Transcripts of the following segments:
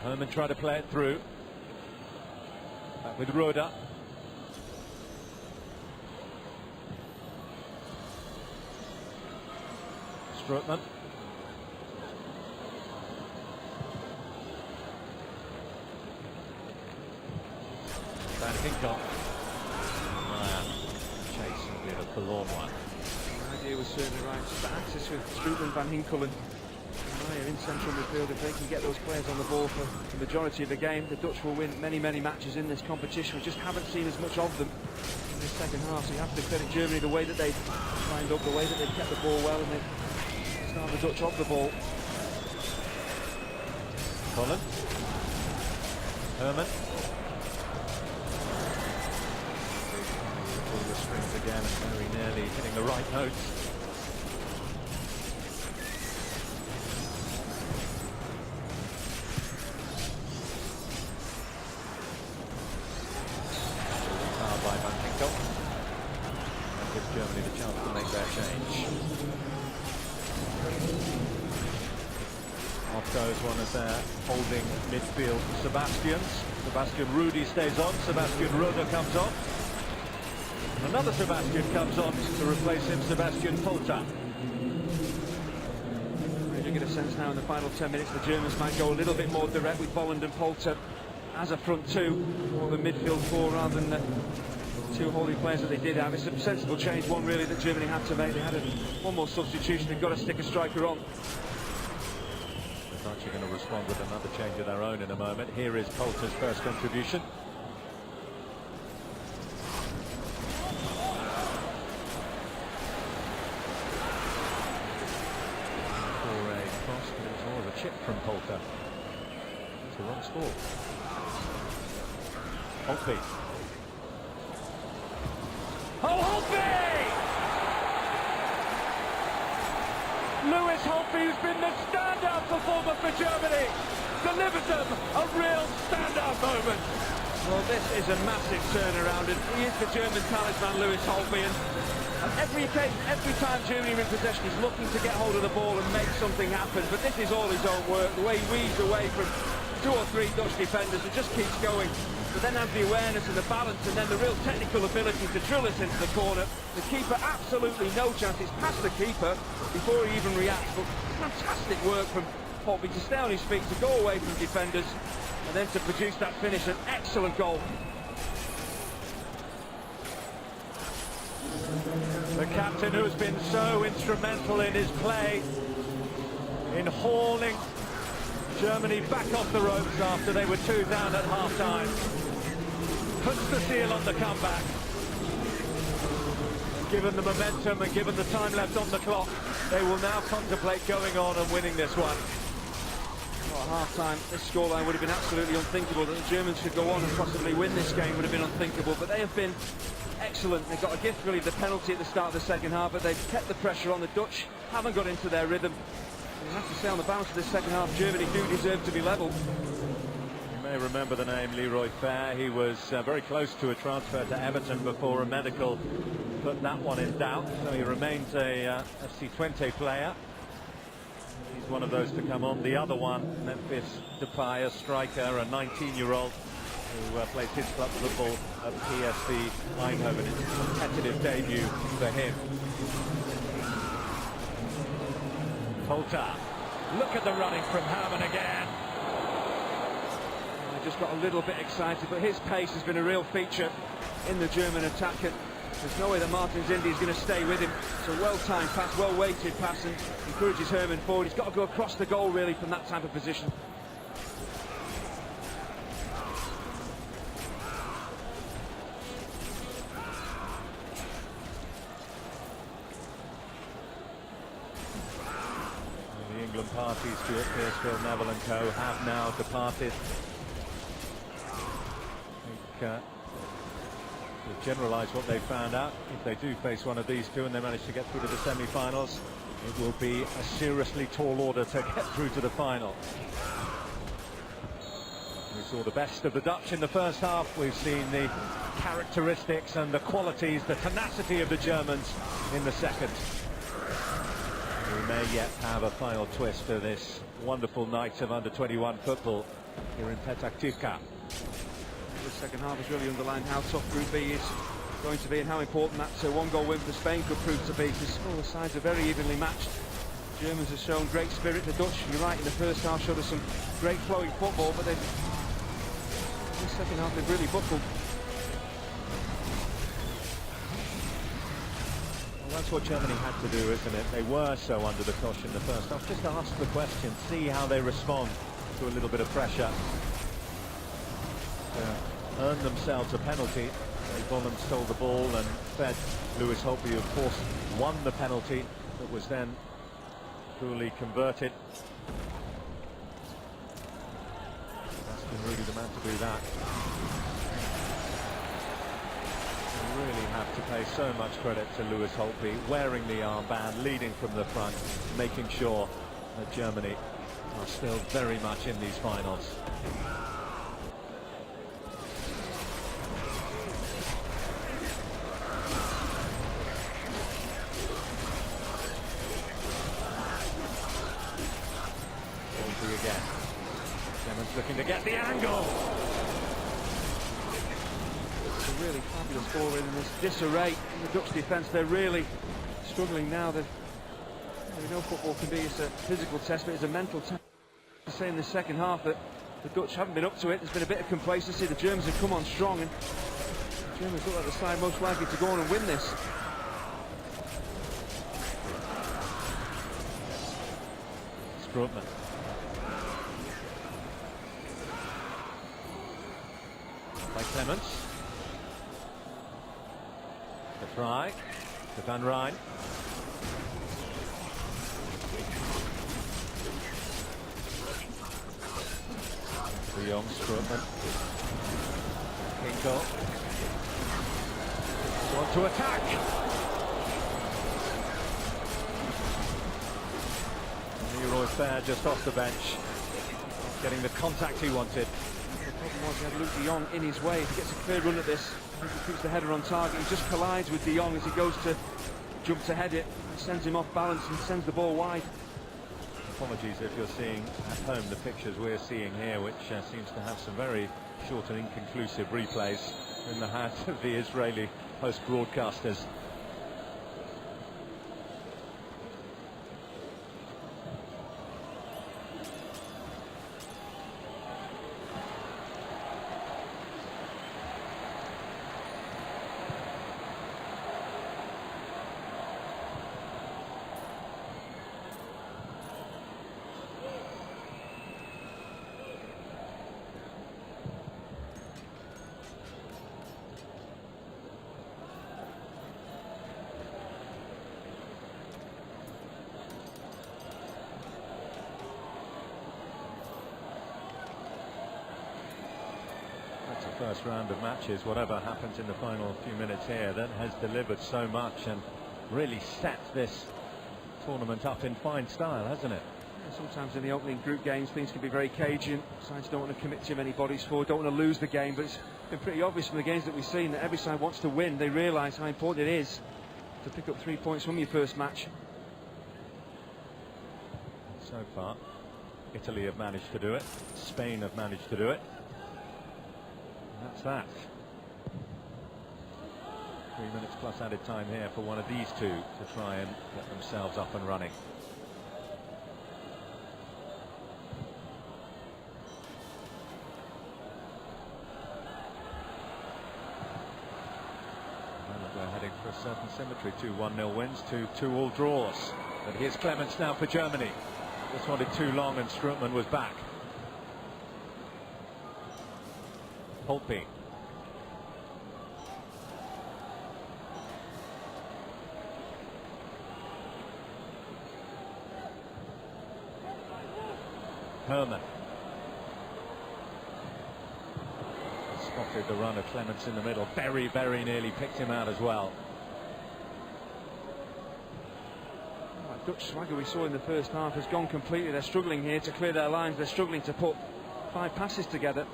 Herman tried to play it through. Back with Roda. Strootman. Van Hinkle. Chase will be a forlorn one. The idea was certainly right. Just the access with Strootman, Van Hinkle and Meyer in central midfield. If they can get those players on the ball for the majority of the game, the Dutch will win many matches in this competition. We just haven't seen as much of them in the second half, so you have to credit Germany the way that they've lined up, the way that they've kept the ball well, and they've started the Dutch off the ball. Colin. Herman. Pull the strings again and very nearly hitting the right notes. By Van Hinkle. That gives Germany the chance to make their change. Off goes one of their holding midfield Sebastians. Sebastian Rudy stays on. Sebastian Roda comes on. Another Sebastian comes on to replace him, Sebastian Polter. You get a sense now in the final 10 minutes the Germans might go a little bit more direct with Bolland and Polter as a front two, or the midfield four rather than the two holding players that they did have. It's a sensible change, one really that Germany had to make. They had one more substitution, they've got to stick a striker on. They're actually going to respond with another change of their own in a moment. Here is Polter's first contribution. For a cross, but it was more of a chip from Polter. It's the wrong score. Holtby. Oh, Holtby! Lewis Holtby, who's been the standout performer for Germany, delivers them a real standout moment. Well, this is a massive turnaround, and he is the German talisman, Lewis Holtby. And on every occasion, every time Germany are in possession, he's looking to get hold of the ball and make something happen. But this is all his own work. The way he weaves away from 2 or 3 Dutch defenders and just keeps going. But then has the awareness and the balance and then the real technical ability to drill it into the corner. The keeper absolutely no chance. It's past the keeper before he even reacts. But fantastic work from Holtby to stay on his feet, to go away from defenders and then to produce that finish. An excellent goal. The captain, who's been so instrumental in his play, in hauling Germany back off the ropes after they were 2 down at half-time, puts the seal on the comeback. Given the momentum and given the time left on the clock, they will now contemplate going on and winning this one. Well, at half-time, this scoreline would have been absolutely unthinkable. That the Germans should go on and possibly win this game would have been unthinkable, but they have been excellent. They've got a gift, really, the penalty at the start of the second half, but they've kept the pressure on. The Dutch haven't got into their rhythm. You have to say, on the balance of this second half, Germany do deserve to be level. You may remember the name Leroy Fair. He was very close to a transfer to Everton before a medical put that one in doubt, so he remains a FC Twente player. He's one of those to come on. The other one, Memphis Depay, a striker, a 19-year-old who plays his club football at PSV Eindhoven. It's a competitive debut for him. Polter. Look at the running from Herman again. I just got a little bit excited, but his pace has been a real feature in the German attack. There's no way that Martins Indy is going to stay with him. It's a well-timed pass, well-weighted pass, and encourages Herman forward. He's got to go across the goal, really, from that type of position. The England parties, Stuart Pearceville, Neville and co. have now departed. I think to generalise what they found out, if they do face one of these two and they manage to get through to the semi-finals, it will be a seriously tall order to get through to the final. We saw the best of the Dutch in the first half. We've seen the characteristics and the qualities, the tenacity of the Germans in the second. We may yet have a final twist to this wonderful night of under-21 football here in Petah Tikva. The second half has really underlined how tough Group B is going to be and how important that one-goal win for Spain could prove to be, because all the sides are very evenly matched. The Germans have shown great spirit. The Dutch, you're right, in the first half showed us some great flowing football, but in the second half they've really buckled. Well, that's what Germany had to do, isn't it? They were so under the cosh in the first half. Just ask the question, see how they respond to a little bit of pressure. Earn themselves a penalty. Bonham stole the ball and fed Lewis Holtby, who of course won the penalty that was then cruelly converted. That's been really the man to do that. You really have to pay so much credit to Lewis Holtby, wearing the armband, leading from the front, making sure that Germany are still very much in these finals. Again, Clemens looking to get the angle. It's a really fabulous ball in this disarray in the Dutch defence. They're really struggling now. We know football can be a physical test, but it's a mental test. I say in the second half that the Dutch haven't been up to it. There's been a bit of complacency. The Germans have come on strong, and the Germans look like the side most likely to go on and win this. Strootman. By Clemens. The try to Van Rijn. De Jong, Strootman. Kinkel. Want to attack. Leroy Fair just off the bench, getting the contact he wanted. The problem was he had Luke de Jong in his way. If he gets a clear run at this, he keeps the header on target. He just collides with de Jong as he goes to jump to head it. It sends him off balance and sends the ball wide. Apologies if you're seeing at home the pictures we're seeing here, which seems to have some very short and inconclusive replays in the hands of the Israeli post-broadcasters. First round of matches, whatever happens in the final few minutes here, that has delivered so much and really set this tournament up in fine style, hasn't it? Yeah, sometimes in the opening group games things can be very cagey. Sides don't want to commit too many bodies forward, don't want to lose the game, but it's been pretty obvious from the games that we've seen that every side wants to win. They realise how important it is to pick up 3 points from your first match. So far, Italy have managed to do it, Spain have managed to do it. That's that. 3 minutes plus added time here for one of these two to try and get themselves up and running. And they're heading for a certain symmetry. 2 1-0 wins, 2 all draws. But here's Clemens now for Germany. This one did too long and Strootman was back. Holtby. Herman. Spotted the run of Clemens in the middle. Very, very nearly picked him out as well. Dutch swagger we saw in the first half has gone completely. They're struggling here to clear their lines. They're struggling to put 5 passes together.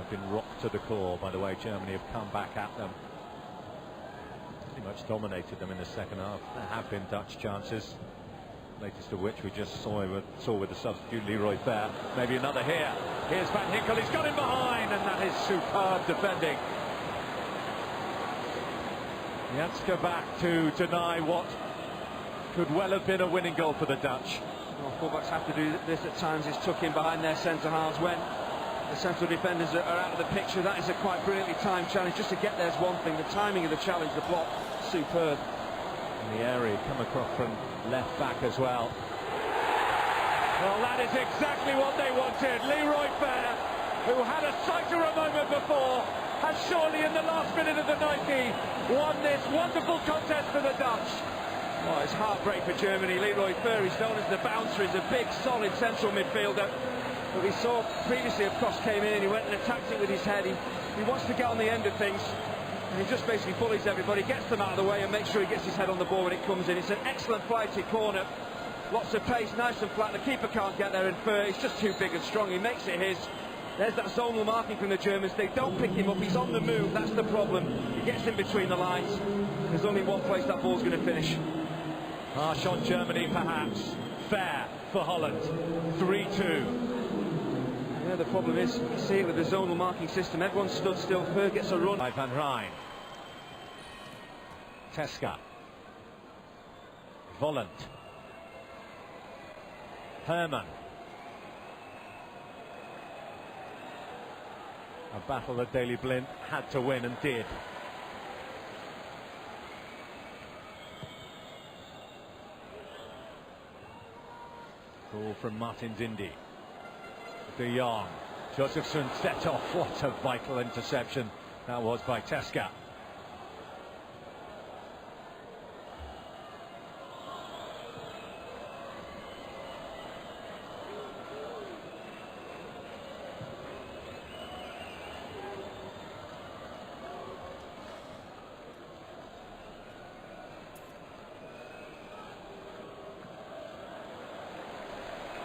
have been rocked to the core by the way Germany have come back at them. Pretty much dominated them in the second half. There have been Dutch chances, latest of which we just saw with the substitute Leroy Fer. Maybe another here. Here's Van Hinkel, he's got him behind, and that is superb defending. He had to go back to deny what could well have been a winning goal for the Dutch. Well, fullbacks have to do this at times, is tuck in behind their centre halves when the central defenders are out of the picture. That is a quite brilliantly timed challenge. Just to get there's one thing, the timing of the challenge, the block, superb. In the area, come across from left back as well. Well, that is exactly what they wanted. Leroy Fer, who had a sighter a moment before, has surely in the last minute of the 90 won this wonderful contest for the Dutch. Oh, it's heartbreak for Germany. Leroy Fer, he's known as the bouncer, he's a big solid central midfielder, but we saw previously a cross came in and he went and attacked it with his head. He wants to get on the end of things, and he just basically bullies everybody, gets them out of the way and makes sure he gets his head on the ball when it comes in. It's an excellent flighted corner, lots of pace, nice and flat. The keeper can't get there, and Fer, he's just too big and strong. He makes it his. There's that zonal marking from the Germans. They don't pick him up, he's on the move, that's the problem. He gets in between the lines. There's only one place that ball's going to finish. Harsh on Germany perhaps. Fair for Holland. 3-2. Yeah, the problem is, you see it with the zonal marking system, everyone stood still. Fer gets a run. By Van Rijn. Teska. Volland. Herman. A battle that Daley Blind had to win and did. Ball from Martin Dindi. De Jong. Josephson set off. What a vital interception that was by Teska.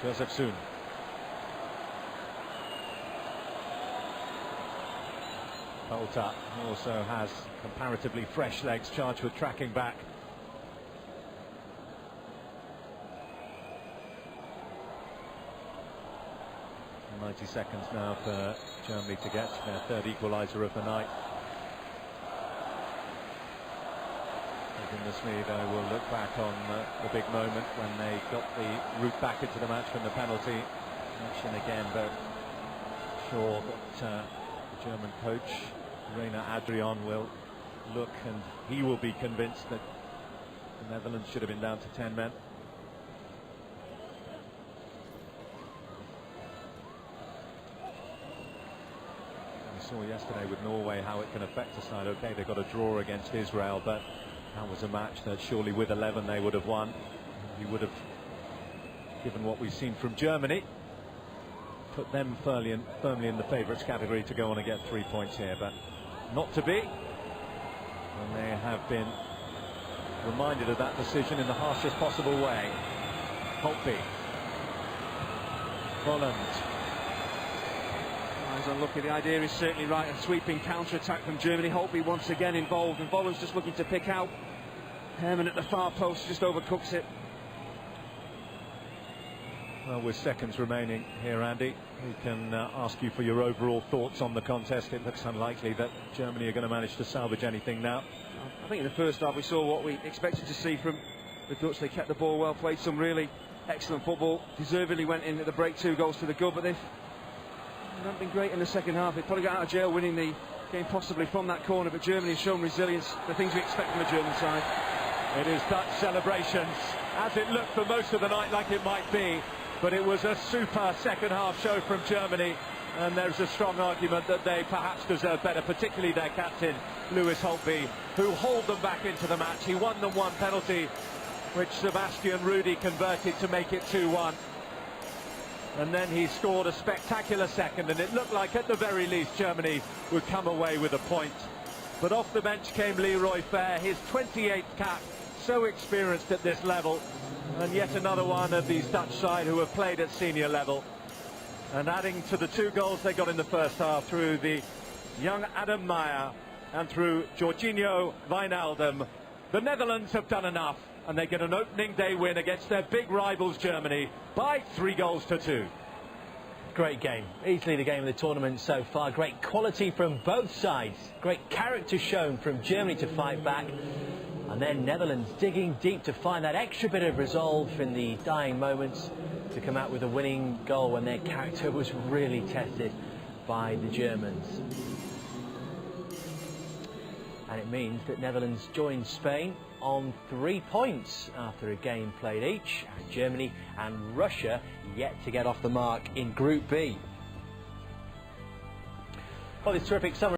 Josephson. Polta also has comparatively fresh legs, charged with tracking back. And 90 seconds now for Germany to get their third equaliser of the night. Goodness me, they will look back on the big moment when they got the route back into the match from the penalty. Mention again, but sure that the German coach Rainer Adrian will look, and he will be convinced that the Netherlands should have been down to 10 men. We saw yesterday with Norway how it can affect a side. Okay, they got a draw against Israel, but that was a match that surely with 11 they would have won. You would have, given what we've seen from Germany, put them firmly in the favourites category to go on and get 3 points here, but not to be. And they have been reminded of that decision in the harshest possible way. Holtby. Volland. He's unlucky. The idea is certainly right. A sweeping counter-attack from Germany. Holtby once again involved, and Volland's just looking to pick out. Herman at the far post just overcooks it. Well, with seconds remaining here, Andy, we can ask you for your overall thoughts on the contest. It looks unlikely that Germany are going to manage to salvage anything now. I think in the first half we saw what we expected to see from the Dutch. They kept the ball well, played some really excellent football, deservedly went in at the break, 2 goals to the good, but they've not been great in the second half. They probably got out of jail winning the game possibly from that corner, but Germany has shown resilience, the things we expect from the German side. It is Dutch celebrations, as it looked for most of the night like it might be, but it was a super second half show from Germany, and there's a strong argument that they perhaps deserve better, particularly their captain Lewis Holtby, who hauled them back into the match. He won them one penalty, which Sebastian Rudy converted to make it 2-1. And then he scored a spectacular second, and it looked like at the very least Germany would come away with a point. But off the bench came Leroy Fer, his 28th cap, so experienced at this level, and yet another one of these Dutch side who have played at senior level. And adding to the 2 goals they got in the first half through the young Adam Meyer and through Jorginho Wijnaldum, the Netherlands have done enough, and they get an opening day win against their big rivals Germany by 3-2. Great game, easily the game of the tournament so far. Great quality from both sides, great character shown from Germany to fight back, and then Netherlands digging deep to find that extra bit of resolve in the dying moments to come out with a winning goal when their character was really tested by the Germans. And it means that Netherlands join Spain on 3 points after a game played each, and Germany and Russia yet to get off the mark in Group B. Well, this terrific summer